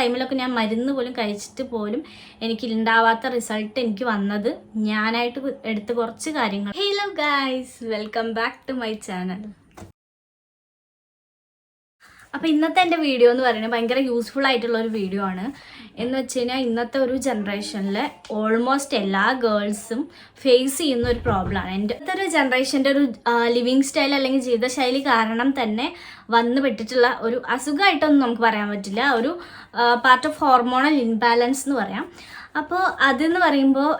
ടൈമിലൊക്കെ ഞാൻ മരുന്ന് പോലും കഴിച്ചിട്ട് പോലും എനിക്ക് ഉണ്ടാവാത്ത റിസൾട്ട് എനിക്ക് വന്നത് ഞാനായിട്ട് എടുത്ത കുറച്ച് കാര്യങ്ങൾ. Hello guys, welcome back to my channel. അപ്പോൾ ഇന്നത്തെ എൻ്റെ വീഡിയോ എന്ന് പറയുന്നത് ഭയങ്കര യൂസ്ഫുൾ ആയിട്ടുള്ള ഒരു വീഡിയോ ആണ്. എന്ന് വെച്ച് കഴിഞ്ഞാൽ ഇന്നത്തെ ഒരു ജനറേഷനിലെ ഓൾമോസ്റ്റ് എല്ലാ ഗേൾസും ഫേസ് ചെയ്യുന്ന ഒരു പ്രോബ്ലമാണ്. എൻ്റെ ഒരു ജനറേഷൻ്റെ ഒരു ലിവിങ് സ്റ്റൈൽ അല്ലെങ്കിൽ ജീവിതശൈലി കാരണം തന്നെ വന്നു പെട്ടിട്ടുള്ള ഒരു അസുഖമായിട്ടൊന്നും നമുക്ക് പറയാൻ പറ്റില്ല, ഒരു പാർട്ട് ഓഫ് ഹോർമോണൽ ഇൻബാലൻസ് എന്ന് പറയാം. അപ്പോൾ അതെന്ന് പറയുമ്പോൾ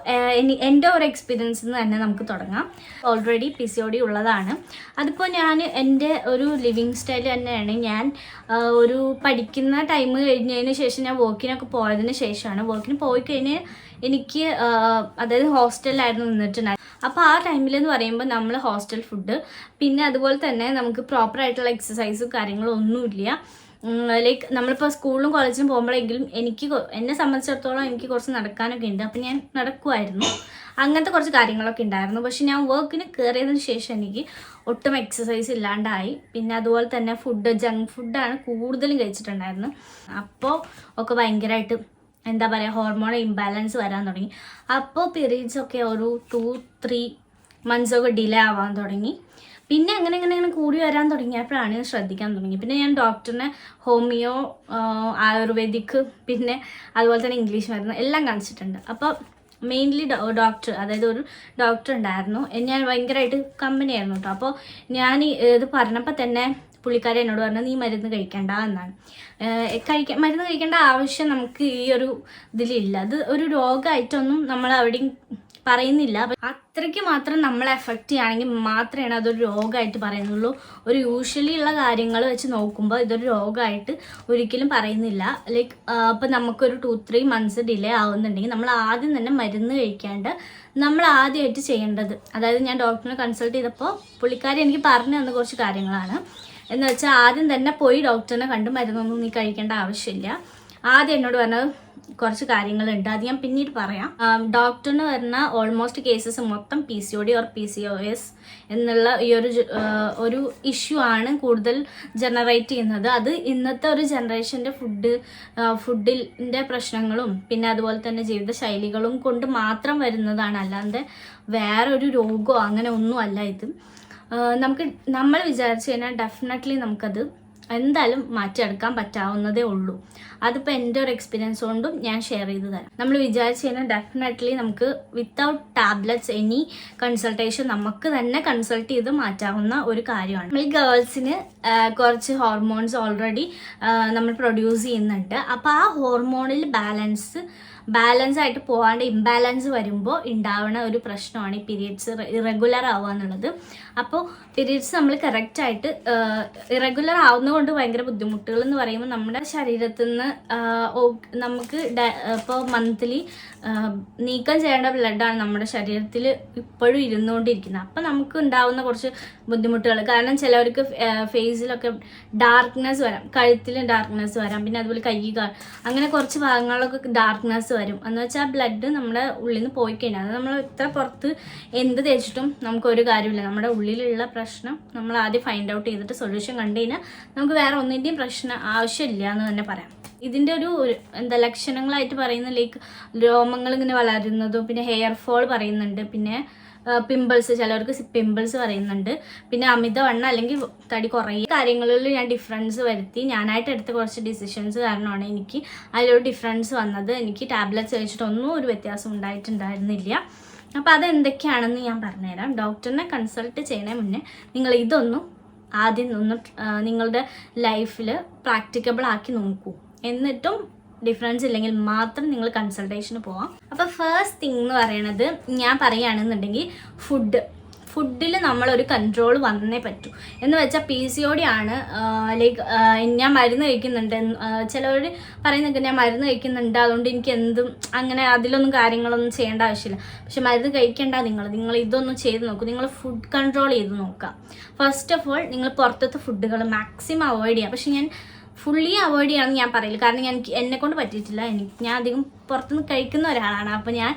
എൻ്റെ ഒരു എക്സ്പീരിയൻസിൽ നിന്ന് തന്നെ നമുക്ക് തുടങ്ങാം. ഓൾറെഡി PCOD ഉള്ളതാണ്. അതിപ്പോൾ ഞാൻ എൻ്റെ ഒരു ലിവിങ് സ്റ്റൈൽ തന്നെയാണ്. ഞാൻ ഒരു പഠിക്കുന്ന ടൈം കഴിഞ്ഞതിന് ശേഷം ഞാൻ വർക്കിനൊക്കെ പോയതിന് ശേഷമാണ്. വർക്കിന് പോയി കഴിഞ്ഞ് എനിക്ക് അതായത് ഹോസ്റ്റലിലായിരുന്നു നിന്നിട്ടുണ്ടായിരുന്നു. അപ്പോൾ ആ ടൈമിലെന്ന് പറയുമ്പോൾ നമ്മൾ ഹോസ്റ്റൽ ഫുഡ്, പിന്നെ അതുപോലെ തന്നെ നമുക്ക് പ്രോപ്പറായിട്ടുള്ള എക്സസൈസും കാര്യങ്ങളും ഒന്നുമില്ല. ലൈക്ക് നമ്മളിപ്പോൾ സ്കൂളിലും കോളേജിലും പോകുമ്പോഴെങ്കിലും എന്നെ സംബന്ധിച്ചിടത്തോളം എനിക്ക് കുറച്ച് നടക്കാനൊക്കെ ഉണ്ട്. അപ്പം ഞാൻ നടക്കുമായിരുന്നു, അങ്ങനത്തെ കുറച്ച് കാര്യങ്ങളൊക്കെ ഉണ്ടായിരുന്നു. പക്ഷെ ഞാൻ വർക്കിന് കയറിയതിന് ശേഷം എനിക്ക് ഒട്ടും എക്സസൈസ് ഇല്ലാണ്ടായി. പിന്നെ അതുപോലെ തന്നെ ജങ്ക് ഫുഡാണ് കൂടുതലും കഴിച്ചിട്ടുണ്ടായിരുന്നു. അപ്പോൾ ഒക്കെ ഭയങ്കരമായിട്ട് എന്താ പറയുക, ഹോർമോൺ ഇംബാലൻസ് വരാൻ തുടങ്ങി. അപ്പോൾ പീരീഡ്സൊക്കെ ഒരു 2-3 മന്ത്സൊക്കെ ഡിലേ ആവാൻ തുടങ്ങി. പിന്നെ അങ്ങനെ കൂടി വരാൻ തുടങ്ങിയപ്പോഴാണ് ശ്രദ്ധിക്കാൻ തുടങ്ങി. പിന്നെ ഞാൻ ഡോക്ടറിനെ ഹോമിയോ, ആയുർവേദിക്, പിന്നെ അതുപോലെ തന്നെ ഇംഗ്ലീഷ് മരുന്ന് എല്ലാം കാണിച്ചിട്ടുണ്ട്. അപ്പോൾ മെയിൻലി ഡോക്ടർ, അതായത് ഒരു ഡോക്ടർ ഉണ്ടായിരുന്നു, ഞാൻ ഭയങ്കരമായിട്ട് കമ്പനി ആയിരുന്നു കേട്ടോ. അപ്പോൾ ഞാൻ ഇത് പറഞ്ഞപ്പോൾ തന്നെ പുള്ളിക്കാരി എന്നോട് പറഞ്ഞു, നീ മരുന്ന് കഴിക്കേണ്ട എന്നാണ്. മരുന്ന് കഴിക്കേണ്ട ആവശ്യം നമുക്ക് ഈ ഒരു ഇതിലില്ല. അത് ഒരു രോഗമായിട്ടൊന്നും നമ്മൾ അവിടെയും പറയുന്നില്ല. അത്രയ്ക്ക് മാത്രം നമ്മളെ എഫക്റ്റ് ചെയ്യുകയാണെങ്കിൽ മാത്രമേ അതൊരു രോഗമായിട്ട് പറയുന്നുള്ളൂ. ഒരു യൂഷ്വലി ഉള്ള കാര്യങ്ങൾ വെച്ച് നോക്കുമ്പോൾ ഇതൊരു രോഗമായിട്ട് ഒരിക്കലും പറയുന്നില്ല. ലൈക്ക് ഇപ്പം നമുക്കൊരു 2-3 മന്ത്സ് ഡിലേ ആവുന്നുണ്ടെങ്കിൽ നമ്മൾ ആദ്യം തന്നെ മരുന്ന് കഴിക്കാണ്ട് നമ്മൾ ആദ്യമായിട്ട് ചെയ്യേണ്ടത്, അതായത് ഞാൻ ഡോക്ടറിനെ കൺസൾട്ട് ചെയ്തപ്പോൾ പുള്ളിക്കാരി എനിക്ക് പറഞ്ഞു തന്ന കുറച്ച് കാര്യങ്ങളാണ്. എന്ന് വെച്ചാൽ ആദ്യം തന്നെ പോയി ഡോക്ടറിനെ കണ്ട് മരുന്നൊന്നും നീ കഴിക്കേണ്ട ആവശ്യമില്ല. ആദ്യം എന്നോട് പറഞ്ഞത് കുറച്ച് കാര്യങ്ങളുണ്ട്, അത് ഞാൻ പിന്നീട് പറയാം. ഡോക്ടറിന് വരുന്ന ഓൾമോസ്റ്റ് കേസസ് മൊത്തം PCOD ഓർ PCOS എന്നുള്ള ഈ ഒരു ഇഷ്യൂ ആണ് കൂടുതൽ ജനറേറ്റ് ചെയ്യുന്നത്. അത് ഇന്നത്തെ ഒരു ജനറേഷൻ്റെ ഫുഡിൻ്റെ പ്രശ്നങ്ങളും പിന്നെ അതുപോലെ തന്നെ ജീവിതശൈലികളും കൊണ്ട് മാത്രം വരുന്നതാണ്, അല്ലാതെ വേറൊരു രോഗമോ അങ്ങനെ ഒന്നും അല്ല ഇത്. നമ്മൾ വിചാരിച്ചു കഴിഞ്ഞാൽ ഡെഫിനറ്റ്ലി നമുക്കത് എന്തായാലും മാറ്റിയെടുക്കാൻ പറ്റാവുന്നതേ ഉള്ളൂ. അതിപ്പോൾ എൻ്റെ ഒരു എക്സ്പീരിയൻസ് കൊണ്ടും ഞാൻ ഷെയർ ചെയ്ത് തരാം. നമ്മൾ വിചാരിച്ചു കഴിഞ്ഞാൽ ഡെഫിനറ്റ്ലി നമുക്ക് വിത്തൗട്ട് ടാബ്ലറ്റ്സ് എനി കൺസൾട്ടേഷൻ നമുക്ക് തന്നെ കൺസൾട്ട് ചെയ്ത് മാറ്റാവുന്ന ഒരു കാര്യമാണ്. നമ്മൾ ഗേൾസിന് കുറച്ച് ഹോർമോൺസ് ഓൾറെഡി നമ്മൾ പ്രൊഡ്യൂസ് ചെയ്യുന്നുണ്ട്. അപ്പോൾ ആ ഹോർമോണിൽ ബാലൻസ് ആയിട്ട് പോകാണ്ട് ഇംബാലൻസ് വരുമ്പോൾ ഉണ്ടാവുന്ന ഒരു പ്രശ്നമാണ് ഈ പീരിയഡ്സ് ഇറഗുലർ ആവുക എന്നുള്ളത്. അപ്പോൾ പീരിയഡ്സ് നമ്മൾ കറക്റ്റായിട്ട് ഇറഗുലർ ആവുന്നതുകൊണ്ട് ഭയങ്കര ബുദ്ധിമുട്ടുകൾ എന്ന് പറയുമ്പോൾ നമ്മുടെ ശരീരത്തിൽ നിന്ന് നമുക്ക് ഇപ്പോൾ മന്ത്ലി നീക്കം ചെയ്യേണ്ട ബ്ലഡാണ് നമ്മുടെ ശരീരത്തിൽ ഇപ്പോഴും ഇരുന്നുകൊണ്ടിരിക്കുന്നത്. അപ്പം നമുക്ക് ഉണ്ടാവുന്ന കുറച്ച് ബുദ്ധിമുട്ടുകൾ, കാരണം ചിലവർക്ക് ഫേസിലൊക്കെ ഡാർക്ക്നെസ് വരാം, കഴുത്തിൽ ഡാർക്ക്നെസ് വരാം, പിന്നെ അതുപോലെ അങ്ങനെ കുറച്ച് ഭാഗങ്ങളിലൊക്കെ ഡാർക്ക്നെസ് വരും. എന്ന് വെച്ചാൽ ബ്ലഡ് നമ്മുടെ ഉള്ളിൽ നിന്ന് പോയി കഴിഞ്ഞാൽ അത് നമ്മൾ ഇത്ര പുറത്ത് എന്ത് തേച്ചിട്ടും നമുക്കൊരു കാര്യമില്ല. നമ്മുടെ ഉള്ളിലുള്ള പ്രശ്നം നമ്മൾ ആദ്യം ഫൈൻഡ് ഔട്ട് ചെയ്തിട്ട് സൊല്യൂഷൻ കണ്ടു കഴിഞ്ഞാൽ നമുക്ക് വേറെ ഒന്നിൻ്റെയും പ്രശ്നം ആവശ്യമില്ല എന്ന് തന്നെ പറയാം. ഇതിൻ്റെ ഒരു ലക്ഷണങ്ങളായിട്ട് പറയുന്ന ലൈക്ക് രോമങ്ങൾ ഇങ്ങനെ വളരുന്നതും, പിന്നെ ഹെയർ ഫോൾ പറയുന്നുണ്ട്, പിന്നെ പിമ്പിൾസ്, ചിലവർക്ക് പിമ്പിൾസ് പറയുന്നുണ്ട്, പിന്നെ അമിതവണ്ണം അല്ലെങ്കിൽ തടി കുറേ കാര്യങ്ങളിൽ ഞാൻ ഡിഫറൻസ് വരുത്തി. ഞാനായിട്ട് എടുത്ത കുറച്ച് ഡിസിഷൻസ് കാരണമാണ് എനിക്ക് അതിലൊരു ഡിഫറൻസ് വന്നത്. എനിക്ക് ടാബ്ലറ്റ്സ് കഴിച്ചിട്ടൊന്നും ഒരു വ്യത്യാസം ഉണ്ടായിട്ടുണ്ടായിരുന്നില്ല. അപ്പോൾ അതെന്തൊക്കെയാണെന്ന് ഞാൻ പറഞ്ഞുതരാം. ഡോക്ടറിനെ കൺസൾട്ട് ചെയ്യണേ മുന്നേ നിങ്ങൾ ഇതൊന്നും ആദ്യം നിങ്ങളുടെ ലൈഫിൽ പ്രാക്ടിക്കബിൾ ആക്കി നോക്കൂ. എന്നിട്ടും ഡിഫറൻസ് ഇല്ലെങ്കിൽ മാത്രം നിങ്ങൾ കൺസൾട്ടേഷന് പോവാം. അപ്പോൾ ഫസ്റ്റ് തിങ് എന്ന് പറയണത് ഞാൻ പറയുകയാണെന്നുണ്ടെങ്കിൽ ഫുഡിൽ നമ്മളൊരു കൺട്രോൾ വന്നേ പറ്റൂ. എന്ന് വെച്ചാൽ PCOD ആണ്. ലൈക്ക് ഞാൻ മരുന്ന് കഴിക്കുന്നുണ്ട്, ചിലവർ പറയുന്നൊക്കെ ഞാൻ മരുന്ന് കഴിക്കുന്നുണ്ട് അതുകൊണ്ട് എനിക്ക് എന്തും അങ്ങനെ അതിലൊന്നും കാര്യങ്ങളൊന്നും ചെയ്യേണ്ട ആവശ്യമില്ല. പക്ഷെ മരുന്ന് കഴിക്കേണ്ട, നിങ്ങൾ ഇതൊന്നും ചെയ്ത് നോക്കൂ. നിങ്ങൾ ഫുഡ് കൺട്രോൾ ചെയ്ത് നോക്കുക. ഫസ്റ്റ് ഓഫ് ഓൾ നിങ്ങൾ പുറത്തത്തെ ഫുഡുകൾ മാക്സിമം അവോയ്ഡ് ചെയ്യുക. പക്ഷെ ഞാൻ ഫുള്ളി അവോയ്ഡ് ചെയ്യണമെന്ന് ഞാൻ പറയില്ല, കാരണം എന്നെക്കൊണ്ട് പറ്റിയിട്ടില്ല. ഞാൻ അധികം പുറത്തുനിന്ന് കഴിക്കുന്ന ഒരാളാണ്. അപ്പോൾ ഞാൻ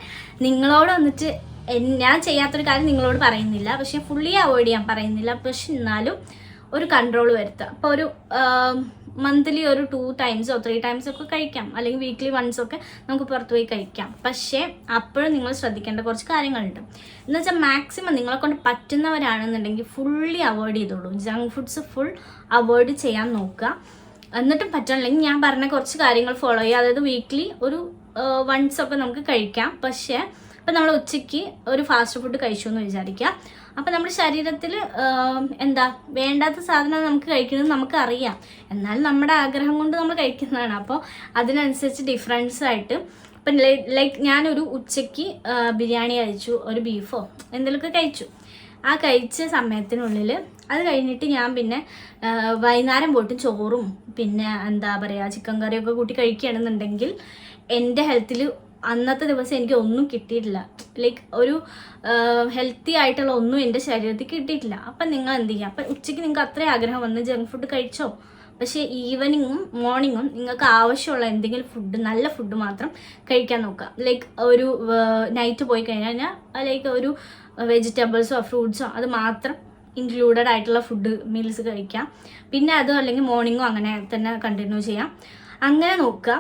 നിങ്ങളോട് വന്നിട്ട് ഞാൻ ചെയ്യാത്തൊരു കാര്യം നിങ്ങളോട് പറയുന്നില്ല, പക്ഷെ ഫുള്ളി അവോയ്ഡ് ചെയ്യാൻ പറയുന്നില്ല. പക്ഷെ എന്നാലും ഒരു കൺട്രോൾ വരുത്തുക. അപ്പോൾ മന്ത്ലി ഒരു 2 times 3 times ഒക്കെ കഴിക്കാം, അല്ലെങ്കിൽ വീക്ക്ലി വൺസ് ഒക്കെ നമുക്ക് പുറത്ത് പോയി കഴിക്കാം. പക്ഷേ അപ്പോഴും നിങ്ങൾ ശ്രദ്ധിക്കേണ്ട കുറച്ച് കാര്യങ്ങളുണ്ട്. എന്ന് വെച്ചാൽ മാക്സിമം നിങ്ങളെ കൊണ്ട് പറ്റുന്നവരാണെന്നുണ്ടെങ്കിൽ ഫുള്ളി അവോയ്ഡ് ചെയ്തോളൂ. ജങ്ക് ഫുഡ്സ് ഫുൾ അവോയ്ഡ് ചെയ്യാൻ നോക്കുക. എന്നിട്ടും പറ്റണില്ലെങ്കിൽ ഞാൻ പറഞ്ഞ കുറച്ച് കാര്യങ്ങൾ ഫോളോ ചെയ്യുക. അതായത് വീക്ക്ലി ഒരു വൺസ് ഒക്കെ നമുക്ക് കഴിക്കാം. പക്ഷേ ഇപ്പം നമ്മൾ ഉച്ചയ്ക്ക് ഒരു ഫാസ്റ്റ് ഫുഡ് കഴിച്ചു എന്ന് വിചാരിക്കുക. അപ്പം നമ്മുടെ ശരീരത്തിൽ വേണ്ടാത്ത സാധനം നമുക്ക് കഴിക്കുന്നത് നമുക്കറിയാം. എന്നാൽ നമ്മുടെ ആഗ്രഹം കൊണ്ട് നമ്മൾ കഴിക്കുന്നതാണ്. അപ്പോൾ അതിനനുസരിച്ച് ഡിഫറൻസ് ആയിട്ട് ഇപ്പം ലൈക്ക് ഞാനൊരു ഉച്ചയ്ക്ക് ബിരിയാണി കഴിച്ചു, ഒരു ബീഫോ എന്തെങ്കിലുമൊക്കെ കഴിച്ചു. ആ കഴിച്ച സമയത്തിനുള്ളിൽ അത് കഴിഞ്ഞിട്ട് ഞാൻ പിന്നെ വൈകുന്നേരം പോയിട്ട് ചോറും പിന്നെ ചിക്കൻ കറിയൊക്കെ കൂട്ടി കഴിക്കുകയാണെന്നുണ്ടെങ്കിൽ എൻ്റെ ഹെൽത്തിൽ അന്നത്തെ ദിവസം എനിക്ക് ഒന്നും കിട്ടിയിട്ടില്ല. ലൈക്ക് ഒരു ഹെൽത്തി ആയിട്ടുള്ള ഒന്നും എൻ്റെ ശരീരത്തിൽ കിട്ടിയിട്ടില്ല. അപ്പം നിങ്ങൾ എന്ത് ചെയ്യുക? അപ്പം ഉച്ചയ്ക്ക് നിങ്ങൾക്ക് അത്രയും ആഗ്രഹം വന്ന് ജങ്ക് ഫുഡ് കഴിച്ചോ, പക്ഷേ ഈവനിങ്ങും മോർണിംഗും നിങ്ങൾക്ക് ആവശ്യമുള്ള എന്തെങ്കിലും ഫുഡ്, നല്ല ഫുഡ് മാത്രം കഴിക്കാൻ നോക്കുക. ലൈക്ക് ഒരു നൈറ്റ് പോയി കഴിഞ്ഞാൽ ലൈക്ക് ഒരു വെജിറ്റബിൾസോ ഫ്രൂട്ട്സോ അത് മാത്രം ഇൻക്ലൂഡഡ് ആയിട്ടുള്ള ഫുഡ് മീൽസ് കഴിക്കാം. പിന്നെ അതും അല്ലെങ്കിൽ മോർണിംഗോ അങ്ങനെ തന്നെ കണ്ടിന്യൂ ചെയ്യാം. അങ്ങനെ നോക്കുക.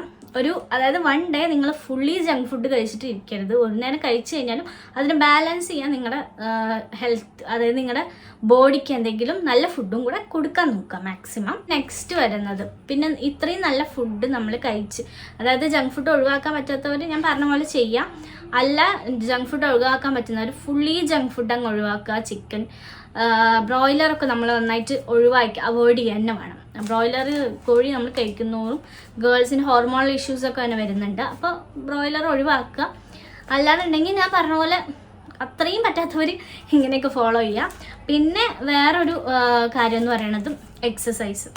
അതായത് 1 day നിങ്ങൾ ഫുള്ളി ജങ്ക് ഫുഡ് കഴിച്ചിട്ട് ഇരിക്കരുത്. ഒരു നേരം കഴിച്ചു കഴിഞ്ഞാലും അതിന് ബാലൻസ് ചെയ്യാൻ നിങ്ങളുടെ ഹെൽത്ത്, അതായത് നിങ്ങളുടെ ബോഡിക്ക് എന്തെങ്കിലും നല്ല ഫുഡും കൂടെ കൊടുക്കാൻ നോക്കുക മാക്സിമം. നെക്സ്റ്റ് വരുന്നത് പിന്നെ ഇത്രയും നല്ല ഫുഡ് നമ്മൾ കഴിച്ച്, അതായത് ജങ്ക് ഫുഡ് ഒഴിവാക്കാൻ പറ്റാത്തവർ ഞാൻ പറഞ്ഞ പോലെ ചെയ്യാം. അല്ല ജങ്ക് ഫുഡ് ഒഴിവാക്കാൻ പറ്റുന്നവർ ഫുള്ളി ജങ്ക് ഫുഡ് അങ്ങ് ഒഴിവാക്കുക. ചിക്കൻ, ബ്രോയിലറൊക്കെ നമ്മൾ നന്നായിട്ട് അവോയ്ഡ് ചെയ്യാൻ തന്നെ വേണം. ബ്രോയിലർ കോഴി നമ്മൾ കഴിക്കുന്നതും ഗേൾസിന് ഹോർമോണൽ ഇഷ്യൂസൊക്കെ തന്നെ വരുന്നുണ്ട്. അപ്പോൾ ബ്രോയിലർ ഒഴിവാക്കുക. അല്ലാന്നുണ്ടെങ്കിൽ ഞാൻ പറഞ്ഞ പോലെ അത്രയും പറ്റാത്തവർ ഇങ്ങനെയൊക്കെ ഫോളോ ചെയ്യുക. പിന്നെ വേറൊരു കാര്യം എന്ന് പറയുന്നത് എക്സസൈസ്.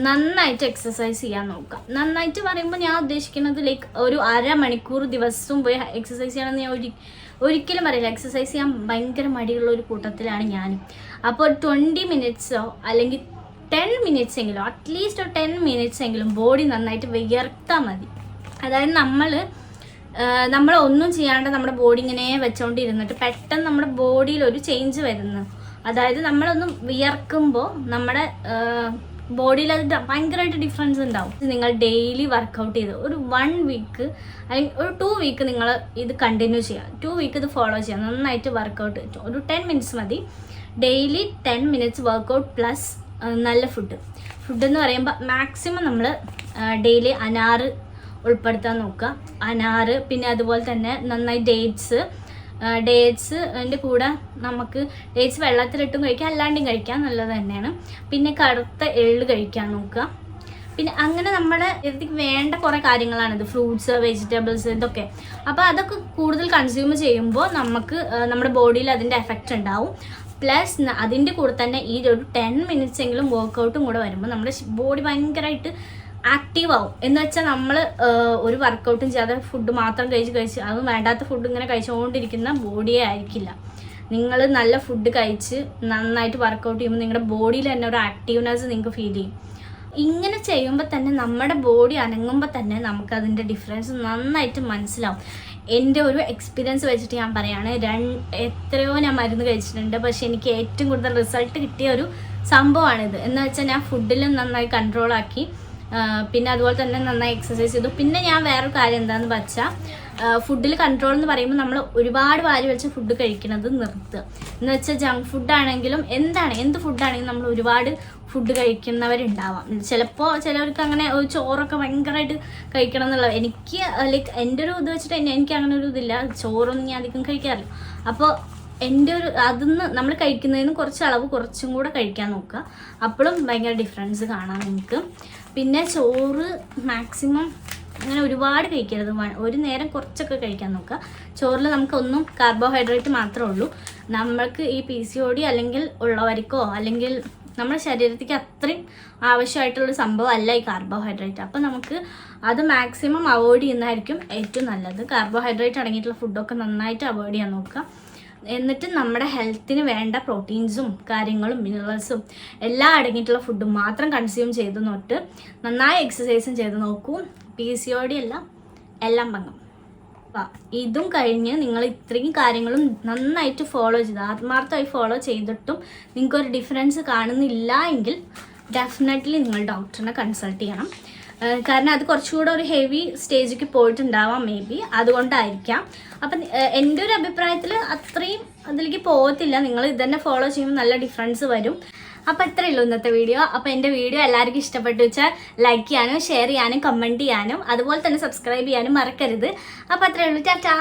നന്നായിട്ട് എക്സസൈസ് ചെയ്യാൻ നോക്കുക. നന്നായിട്ട് പറയുമ്പോൾ ഞാൻ ഉദ്ദേശിക്കുന്നത് ലൈക്ക് ഒരു 1/2 മണിക്കൂർ ദിവസവും പോയി എക്സസൈസ് ചെയ്യണമെന്ന് ഞാൻ ഒരിക്കലും പറയില്ല. എക്സസൈസ് ചെയ്യാൻ ഭയങ്കര മടിയുള്ള ഒരു കൂട്ടത്തിലാണ് ഞാനും. അപ്പോൾ 20 minutesോ അല്ലെങ്കിൽ 10 minutes എങ്കിലും, അറ്റ്ലീസ്റ്റ് ഒരു 10 minutes എങ്കിലും ബോഡി നന്നായിട്ട് വിയർത്താൽ മതി. അതായത് നമ്മൾ ഒന്നും ചെയ്യാണ്ട് നമ്മുടെ ബോഡി ഇങ്ങനെ വെച്ചുകൊണ്ടിരുന്നിട്ട് പെട്ടെന്ന് നമ്മുടെ ബോഡിയിൽ ഒരു ചേഞ്ച് വരുന്നു. അതായത് നമ്മളൊന്ന് വിയർക്കുമ്പോൾ നമ്മുടെ ബോഡിയിൽ അത് ഭയങ്കരമായിട്ട് ഡിഫറൻസ് ഉണ്ടാവും. നിങ്ങൾ ഡെയിലി വർക്കൗട്ട് ചെയ്ത് ഒരു 1 week അല്ലെങ്കിൽ ഒരു 2 week നിങ്ങൾ ഇത് കണ്ടിന്യൂ ചെയ്യുക. 2 week ഇത് ഫോളോ ചെയ്യുക. നന്നായിട്ട് വർക്കൗട്ട് ഒരു 10 minutes മതി. ഡെയിലി 10 minutes വർക്കൗട്ട് പ്ലസ് നല്ല ഫുഡ് എന്ന് പറയുമ്പോൾ മാക്സിമം നമ്മൾ ഡെയിലി അനാറ് ഉൾപ്പെടുത്താൻ നോക്കുക. അനാറ്, പിന്നെ അതുപോലെ തന്നെ നന്നായി ഡേറ്റ്സിൻ്റെ കൂടെ നമുക്ക് ഡേറ്റ്സ് വെള്ളത്തിലിട്ടും കഴിക്കാം, അല്ലാണ്ടും കഴിക്കാം, നല്ലത് തന്നെയാണ്. പിന്നെ കറുത്ത എള്ള് കഴിക്കാൻ നോക്കുക. പിന്നെ അങ്ങനെ നമ്മുടെ ഇതിലേക്ക് വേണ്ട കുറേ കാര്യങ്ങളാണിത്, ഫ്രൂട്ട്സ്, വെജിറ്റബിൾസ്, ഇതൊക്കെ. അപ്പോൾ അതൊക്കെ കൂടുതൽ കൺസ്യൂം ചെയ്യുമ്പോൾ നമുക്ക് നമ്മുടെ ബോഡിയിൽ അതിൻ്റെ എഫക്റ്റ് ഉണ്ടാവും. പ്ലസ് അതിൻ്റെ കൂടെ തന്നെ ഈ ഒരു 10 minutes എങ്കിലും വർക്കൗട്ടും കൂടെ വരുമ്പോൾ നമ്മുടെ ബോഡി ഭയങ്കരമായിട്ട് ആക്റ്റീവ് ആവും. എന്ന് വെച്ചാൽ നമ്മൾ ഒരു വർക്കൗട്ടും ചെയ്യാതെ ഫുഡ് മാത്രം കഴിച്ച് അതും വേണ്ടാത്ത ഫുഡ് ഇങ്ങനെ കഴിച്ചുകൊണ്ടിരിക്കുന്ന ബോഡിയെ ആയിരിക്കില്ല. നിങ്ങൾ നല്ല ഫുഡ് കഴിച്ച് നന്നായിട്ട് വർക്കൗട്ട് ചെയ്യുമ്പോൾ നിങ്ങളുടെ ബോഡിയിൽ തന്നെ ഒരു ആക്റ്റീവ്നെസ് നിങ്ങൾക്ക് ഫീൽ ചെയ്യും. ഇങ്ങനെ ചെയ്യുമ്പോൾ തന്നെ നമ്മുടെ ബോഡി അനങ്ങുമ്പോൾ തന്നെ നമുക്കതിൻ്റെ ഡിഫറൻസ് നന്നായിട്ട് മനസ്സിലാവും. എൻ്റെ ഒരു എക്സ്പീരിയൻസ് വെച്ചിട്ട് ഞാൻ പറയുകയാണ്, എത്രയോ ഞാൻ മരുന്ന് കഴിച്ചിട്ടുണ്ട്, പക്ഷെ എനിക്ക് ഏറ്റവും കൂടുതൽ റിസൾട്ട് കിട്ടിയ ഒരു സംഭവമാണിത്. എന്ന് വെച്ചാൽ ഞാൻ ഫുഡിലും നന്നായി കൺട്രോളാക്കി, പിന്നെ അതുപോലെ തന്നെ നന്നായി എക്സസൈസ് ചെയ്തു. പിന്നെ ഞാൻ വേറൊരു കാര്യം എന്താണെന്ന് വെച്ചാൽ, ഫുഡിൽ കൺട്രോൾ എന്ന് പറയുമ്പോൾ നമ്മൾ ഒരുപാട് വാരി വെച്ച് ഫുഡ് കഴിക്കുന്നത് നിർത്തുക. എന്ന് വെച്ചാൽ ജങ്ക് ഫുഡാണെങ്കിലും എന്ത് ഫുഡാണെങ്കിലും നമ്മൾ ഒരുപാട് ഫുഡ് കഴിക്കുന്നവരുണ്ടാവാം. ചിലപ്പോൾ ചിലവർക്ക് അങ്ങനെ ഒരു ചോറൊക്കെ ഭയങ്കരമായിട്ട് കഴിക്കണം എന്നുള്ളത്. എനിക്ക് ലൈക്ക് എൻ്റെ ഒരു ഇത് വെച്ചിട്ട് എനിക്ക് അങ്ങനെ ഒരു ഇതില്ല, ചോറൊന്നും ഞാൻ അധികം കഴിക്കാറില്ല. അപ്പോൾ എൻ്റെ ഒരു അതിന്ന് നമ്മൾ കഴിക്കുന്നതിന് കുറച്ച് അളവ് കുറച്ചും കൂടെ കഴിക്കാൻ നോക്കുക. അപ്പോഴും ഭയങ്കര ഡിഫറൻസ് കാണാം നിങ്ങൾക്ക്. പിന്നെ ചോറ് മാക്സിമം അങ്ങനെ ഒരുപാട് കഴിക്കരുത്, ഒരു നേരം കുറച്ചൊക്കെ കഴിക്കാൻ നോക്കുക. ചോറിൽ നമുക്കൊന്നും കാർബോഹൈഡ്രേറ്റ് മാത്രമേ ഉള്ളൂ. നമ്മൾക്ക് ഈ PCOD അല്ലെങ്കിൽ ഉള്ളവർക്കോ അല്ലെങ്കിൽ നമ്മുടെ ശരീരത്തേക്ക് അത്രയും ആവശ്യമായിട്ടുള്ളൊരു സംഭവം അല്ല ഈ കാർബോഹൈഡ്രേറ്റ്. അപ്പോൾ നമുക്ക് അത് മാക്സിമം അവോയ്ഡ് ചെയ്യുന്നതായിരിക്കും ഏറ്റവും നല്ലത്. കാർബോഹൈഡ്രേറ്റ് അടങ്ങിയിട്ടുള്ള ഫുഡൊക്കെ നന്നായിട്ട് അവോയ്ഡ് ചെയ്യാൻ നോക്കുക. എന്നിട്ട് നമ്മുടെ ഹെൽത്തിന് വേണ്ട പ്രോട്ടീൻസും കാര്യങ്ങളും മിനറൽസും എല്ലാം അടങ്ങിയിട്ടുള്ള ഫുഡ് മാത്രം കൺസ്യൂം ചെയ്ത് നോട്ട് നന്നായി എക്സസൈസും ചെയ്ത് നോക്കൂ. PCOD എല്ലാം പങ്കും. ഇതും കഴിഞ്ഞ് നിങ്ങൾ ഇത്രയും കാര്യങ്ങളും നന്നായിട്ട് ഫോളോ ചെയ്ത് ആത്മാർത്ഥമായി ഫോളോ ചെയ്തിട്ടും നിങ്ങൾക്കൊരു ഡിഫറൻസ് കാണുന്നില്ല എങ്കിൽ ഡെഫിനറ്റ്ലി നിങ്ങൾ ഡോക്ടറിനെ കൺസൾട്ട് ചെയ്യണം. കാരണം അത് കുറച്ചുകൂടെ ഒരു ഹെവി സ്റ്റേജിലേക്ക് പോയിട്ടുണ്ടാവാം മേ ബി, അതുകൊണ്ടായിരിക്കാം. അപ്പം എൻ്റെ ഒരു അഭിപ്രായത്തിൽ അത്രയും അതിലേക്ക് പോകത്തില്ല. നിങ്ങൾ ഇതന്നെ ഫോളോ ചെയ്യുമ്പോൾ നല്ല ഡിഫറൻസ് വരും. അപ്പോൾ ഇത്രയേ ഉള്ളൂ ഇന്നത്തെ വീഡിയോ. അപ്പോൾ എൻ്റെ വീഡിയോ എല്ലാവർക്കും ഇഷ്ടപ്പെട്ടു വെച്ചാൽ ലൈക്ക് ചെയ്യാനും ഷെയർ ചെയ്യാനും കമൻറ്റ് ചെയ്യാനും അതുപോലെ തന്നെ സബ്സ്ക്രൈബ് ചെയ്യാനും മറക്കരുത്. അപ്പോൾ അത്രയേ ഉള്ളൂ. ടാറ്റാ.